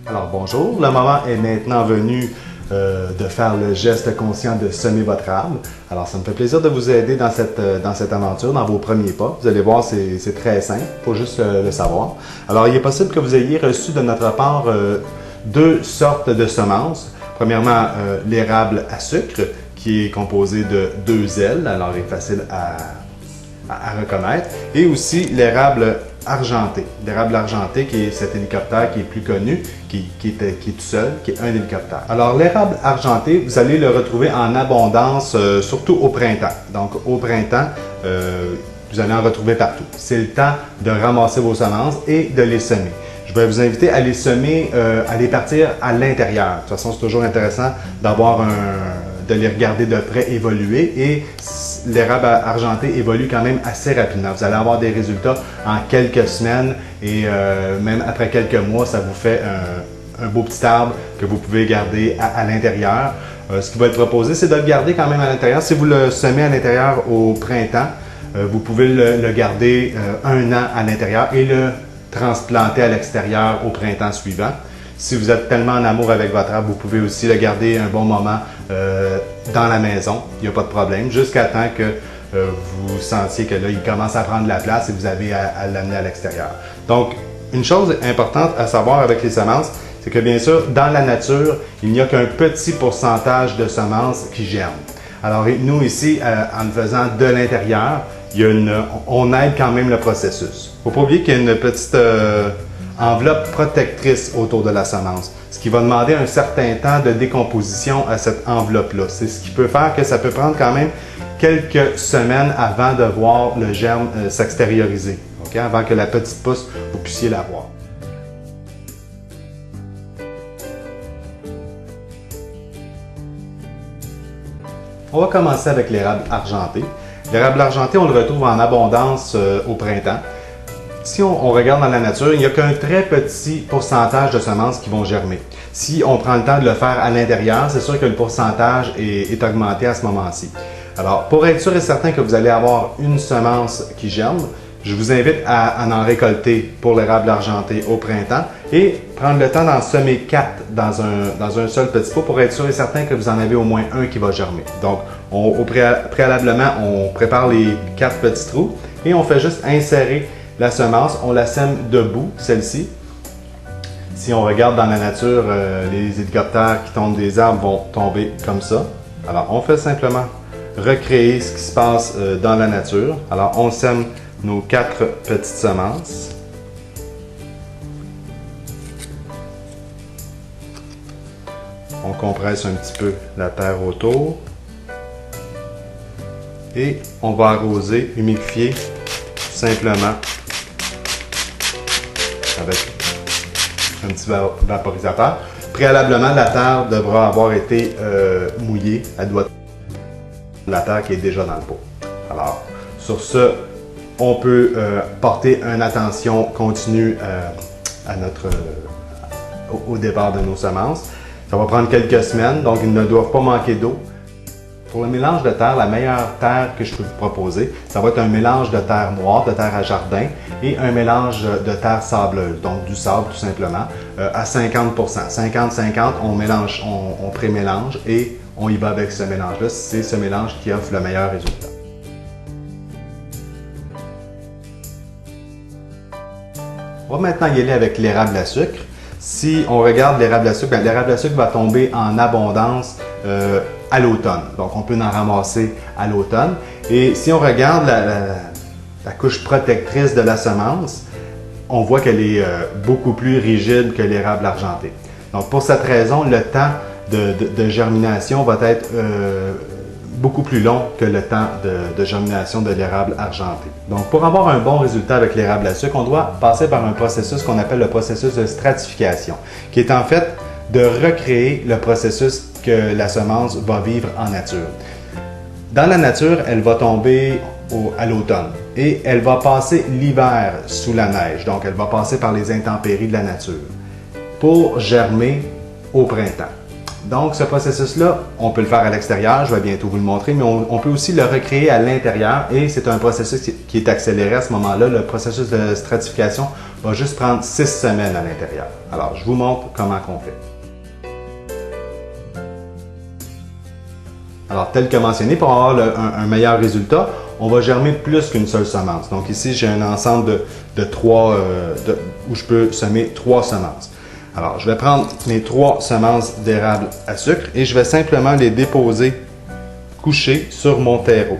Alors bonjour, le moment est maintenant venu de faire le geste conscient de semer votre arbre. Alors ça me fait plaisir de vous aider dans cette aventure, dans vos premiers pas. Vous allez voir, c'est très simple, il faut juste le savoir. Alors il est possible que vous ayez reçu de notre part deux sortes de semences. Premièrement, l'érable à sucre, qui est composé de deux ailes, alors il est facile à reconnaître, et aussi l'érable argenté. L'érable argenté, qui est cet hélicoptère qui est plus connu, qui est tout seul, qui est un hélicoptère. Alors l'érable argenté, vous allez le retrouver en abondance, surtout au printemps. Donc au printemps, vous allez en retrouver partout. C'est le temps de ramasser vos semences et de les semer. Je vais vous inviter à les semer, à les partir à l'intérieur. De toute façon, c'est toujours intéressant de les regarder de près évoluer, et l'érable argenté évolue quand même assez rapidement. Vous allez avoir des résultats en quelques semaines, et même après quelques mois, ça vous fait un beau petit arbre que vous pouvez garder à l'intérieur. Ce qui va être proposé, c'est de le garder quand même à l'intérieur. Si vous le semez à l'intérieur au printemps, vous pouvez le garder un an à l'intérieur et le transplanter à l'extérieur au printemps suivant. Si vous êtes tellement en amour avec votre arbre, vous pouvez aussi le garder un bon moment dans la maison. Il n'y a pas de problème, jusqu'à temps que vous sentiez que là, il commence à prendre de la place et vous avez à l'amener à l'extérieur. Donc, une chose importante à savoir avec les semences, c'est que bien sûr, dans la nature, il n'y a qu'un petit pourcentage de semences qui germent. Alors, nous ici, en le faisant de l'intérieur, on aide quand même le processus. Il ne faut pas oublier qu'il y a une petite enveloppe protectrice autour de la semence, ce qui va demander un certain temps de décomposition à cette enveloppe-là. C'est ce qui peut faire que ça peut prendre quand même quelques semaines avant de voir le germe s'extérioriser, okay? Avant que la petite pousse, vous puissiez la voir. On va commencer avec l'érable argenté. L'érable argenté, on le retrouve en abondance au printemps. Si on regarde dans la nature, il n'y a qu'un très petit pourcentage de semences qui vont germer. Si on prend le temps de le faire à l'intérieur, c'est sûr que le pourcentage est augmenté à ce moment-ci. Alors, pour être sûr et certain que vous allez avoir une semence qui germe, je vous invite à en récolter pour l'érable argenté au printemps et prendre le temps d'en semer 4 dans un seul petit pot pour être sûr et certain que vous en avez au moins un qui va germer. Donc, préalablement, on prépare les 4 petits trous et on fait juste insérer la semence, on la sème debout, celle-ci. Si on regarde dans la nature, les hélicoptères qui tombent des arbres vont tomber comme ça. Alors, on fait simplement recréer ce qui se passe dans la nature. Alors, on sème nos 4 petites semences. On compresse un petit peu la terre autour. Et on va arroser, humidifier simplement avec un petit vaporisateur. Préalablement, la terre devra avoir été mouillée. Elle doit être la terre qui est déjà dans le pot. Alors, sur ce, on peut porter une attention continue au départ de nos semences. Ça va prendre quelques semaines, donc ils ne doivent pas manquer d'eau. Pour le mélange de terre, la meilleure terre que je peux vous proposer, ça va être un mélange de terre noire, de terre à jardin, et un mélange de terre sableuse, donc du sable tout simplement, à 50%. 50-50, on pré-mélange et on y va avec ce mélange-là. C'est ce mélange qui offre le meilleur résultat. On va maintenant y aller avec l'érable à sucre. Si on regarde l'érable à sucre, l'érable à sucre va tomber en abondance à l'automne. Donc, on peut en ramasser à l'automne. Et si on regarde la couche protectrice de la semence, on voit qu'elle est beaucoup plus rigide que l'érable argenté. Donc, pour cette raison, le temps de germination va être beaucoup plus long que le temps de germination de l'érable argenté. Donc, pour avoir un bon résultat avec l'érable à sucre, on doit passer par un processus qu'on appelle le processus de stratification, qui est en fait de recréer le processus que la semence va vivre en nature. Dans la nature, elle va tomber à l'automne et elle va passer l'hiver sous la neige. Donc, elle va passer par les intempéries de la nature pour germer au printemps. Donc, ce processus-là, on peut le faire à l'extérieur, je vais bientôt vous le montrer, mais on peut aussi le recréer à l'intérieur et c'est un processus qui est accéléré à ce moment-là. Le processus de stratification va juste prendre 6 semaines à l'intérieur. Alors, je vous montre comment on fait. Alors, tel que mentionné, pour avoir un meilleur résultat, on va germer plus qu'une seule semence. Donc ici, j'ai un ensemble où je peux semer 3 semences. Alors, je vais prendre mes 3 semences d'érable à sucre et je vais simplement les déposer couchées sur mon terreau.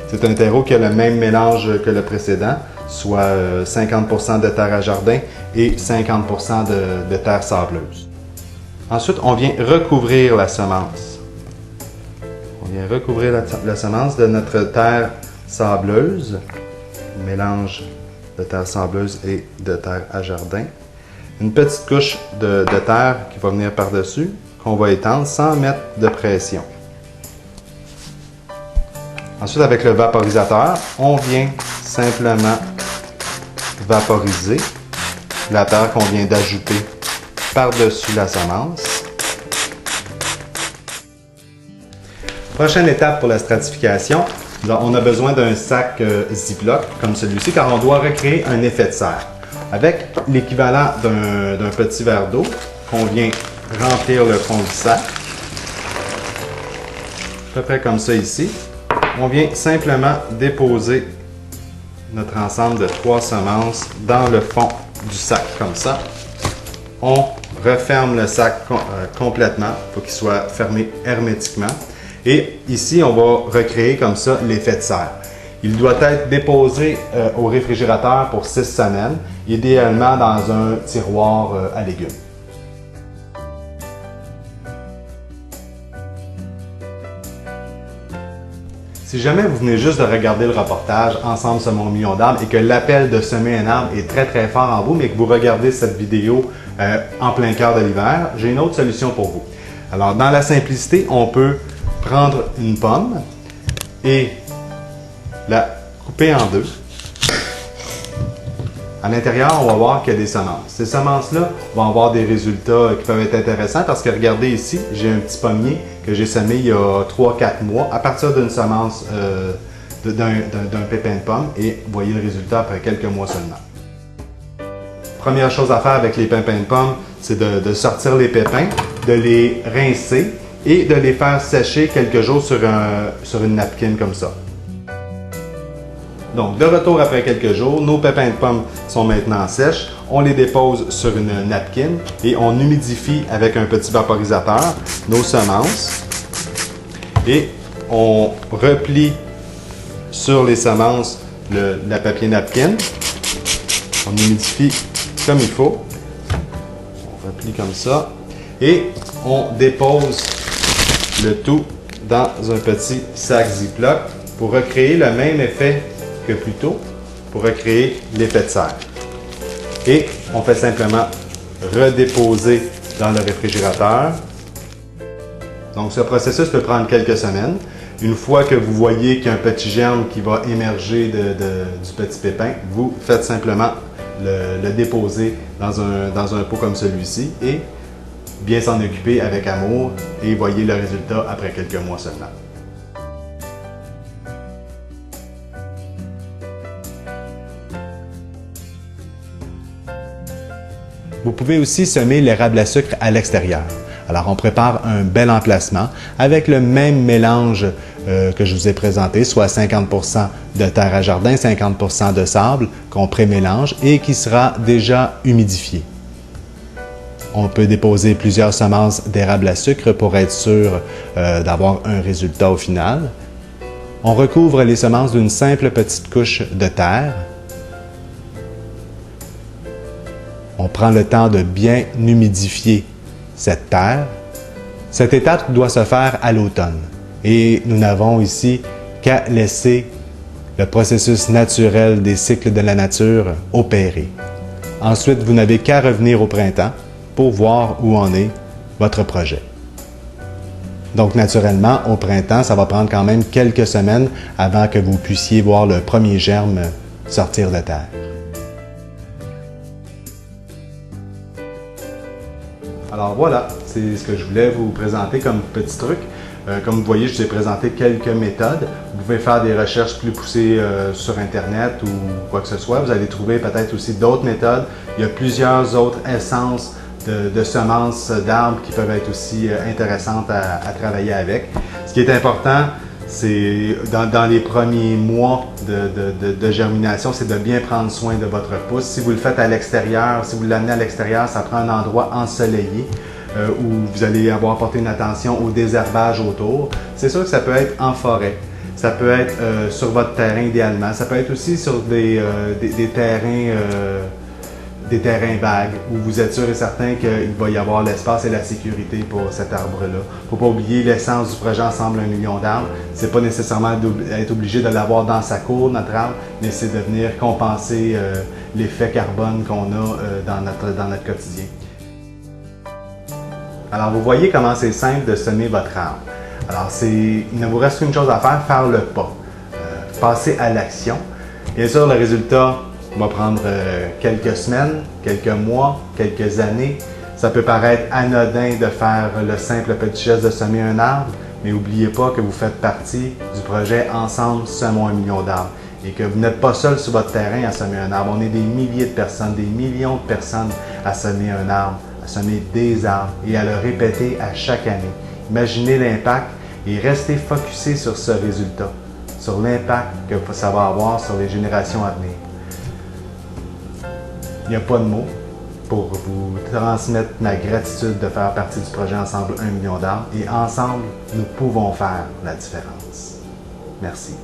C'est un terreau qui a le même mélange que le précédent, soit 50% de terre à jardin et 50% de terre sableuse. Ensuite, on vient recouvrir la semence. On vient recouvrir la semence de notre terre sableuse, mélange de terre sableuse et de terre à jardin. Une petite couche de terre qui va venir par-dessus, qu'on va étendre sans mettre de pression. Ensuite, avec le vaporisateur, on vient simplement vaporiser la terre qu'on vient d'ajouter par-dessus la semence. Prochaine étape pour la stratification, on a besoin d'un sac Ziploc comme celui-ci car on doit recréer un effet de serre. Avec l'équivalent d'un petit verre d'eau qu'on vient remplir le fond du sac, à peu près comme ça ici, on vient simplement déposer notre ensemble de 3 semences dans le fond du sac comme ça. On referme le sac complètement, il faut qu'il soit fermé hermétiquement. Et ici, on va recréer comme ça l'effet de serre. Il doit être déposé au réfrigérateur pour 6 semaines, idéalement dans un tiroir à légumes. Si jamais vous venez juste de regarder le reportage Ensemble semons un million d'arbres et que l'appel de semer un arbre est très très fort en vous, mais que vous regardez cette vidéo en plein cœur de l'hiver, j'ai une autre solution pour vous. Alors, dans la simplicité, on peut prendre une pomme et la couper en deux. À l'intérieur, on va voir qu'il y a des semences. Ces semences-là vont avoir des résultats qui peuvent être intéressants parce que regardez ici, j'ai un petit pommier que j'ai semé il y a 3-4 mois à partir d'une semence d'un pépin de pomme et vous voyez le résultat après quelques mois seulement. Première chose à faire avec les pépins de pomme, c'est de sortir les pépins, de les rincer et de les faire sécher quelques jours sur une napkin comme ça. Donc, de retour après quelques jours, nos pépins de pommes sont maintenant sèches. On les dépose sur une napkin et on humidifie avec un petit vaporisateur nos semences. Et on replie sur les semences la papier napkin. On humidifie comme il faut. On replie comme ça. Et on dépose le tout dans un petit sac Ziploc pour recréer le même effet que plus tôt, pour recréer l'effet de serre. Et on fait simplement redéposer dans le réfrigérateur. Donc ce processus peut prendre quelques semaines. Une fois que vous voyez qu'il y a un petit germe qui va émerger du petit pépin, vous faites simplement le déposer dans un pot comme celui-ci et bien s'en occuper avec amour et voyez le résultat après quelques mois seulement. Vous pouvez aussi semer l'érable à sucre à l'extérieur. Alors, on prépare un bel emplacement avec le même mélange que je vous ai présenté, soit 50% de terre à jardin, 50% de sable qu'on pré-mélange et qui sera déjà humidifié. On peut déposer plusieurs semences d'érable à sucre pour être sûr d'avoir un résultat au final. On recouvre les semences d'une simple petite couche de terre. On prend le temps de bien humidifier cette terre. Cette étape doit se faire à l'automne et nous n'avons ici qu'à laisser le processus naturel des cycles de la nature opérer. Ensuite, vous n'avez qu'à revenir au printemps pour voir où en est votre projet. Donc, naturellement, au printemps, ça va prendre quand même quelques semaines avant que vous puissiez voir le premier germe sortir de terre. Alors voilà, c'est ce que je voulais vous présenter comme petit truc. Comme vous voyez, je vous ai présenté quelques méthodes. Vous pouvez faire des recherches plus poussées sur Internet ou quoi que ce soit. Vous allez trouver peut-être aussi d'autres méthodes. Il y a plusieurs autres essences de semences d'arbres qui peuvent être aussi intéressantes à travailler avec. Ce qui est important, c'est dans les premiers mois de germination, c'est de bien prendre soin de votre pousse. Si vous le faites à l'extérieur, si vous l'amenez à l'extérieur, ça prend un endroit ensoleillé où vous allez avoir porté une attention au désherbage autour. C'est sûr que ça peut être en forêt, ça peut être sur votre terrain idéalement, ça peut être aussi sur des terrains vagues où vous êtes sûr et certain qu'il va y avoir l'espace et la sécurité pour cet arbre-là. Il ne faut pas oublier l'essence du projet Ensemble 1 million d'arbres. Ce n'est pas nécessairement être obligé de l'avoir dans sa cour, notre arbre, mais c'est de venir compenser l'effet carbone qu'on a dans notre quotidien. Alors, vous voyez comment c'est simple de semer votre arbre. Alors, il ne vous reste qu'une chose à faire le pas. Passer à l'action. Bien sûr, le résultat va prendre quelques semaines, quelques mois, quelques années. Ça peut paraître anodin de faire le simple petit geste de semer un arbre, mais n'oubliez pas que vous faites partie du projet Ensemble Semons 1 million d'arbres et que vous n'êtes pas seul sur votre terrain à semer un arbre. On est des milliers de personnes, des millions de personnes à semer un arbre, à semer des arbres et à le répéter à chaque année. Imaginez l'impact et restez focusé sur ce résultat, sur l'impact que ça va avoir sur les générations à venir. Il n'y a pas de mots pour vous transmettre ma gratitude de faire partie du projet Ensemble 1 million d'arbres et ensemble, nous pouvons faire la différence. Merci.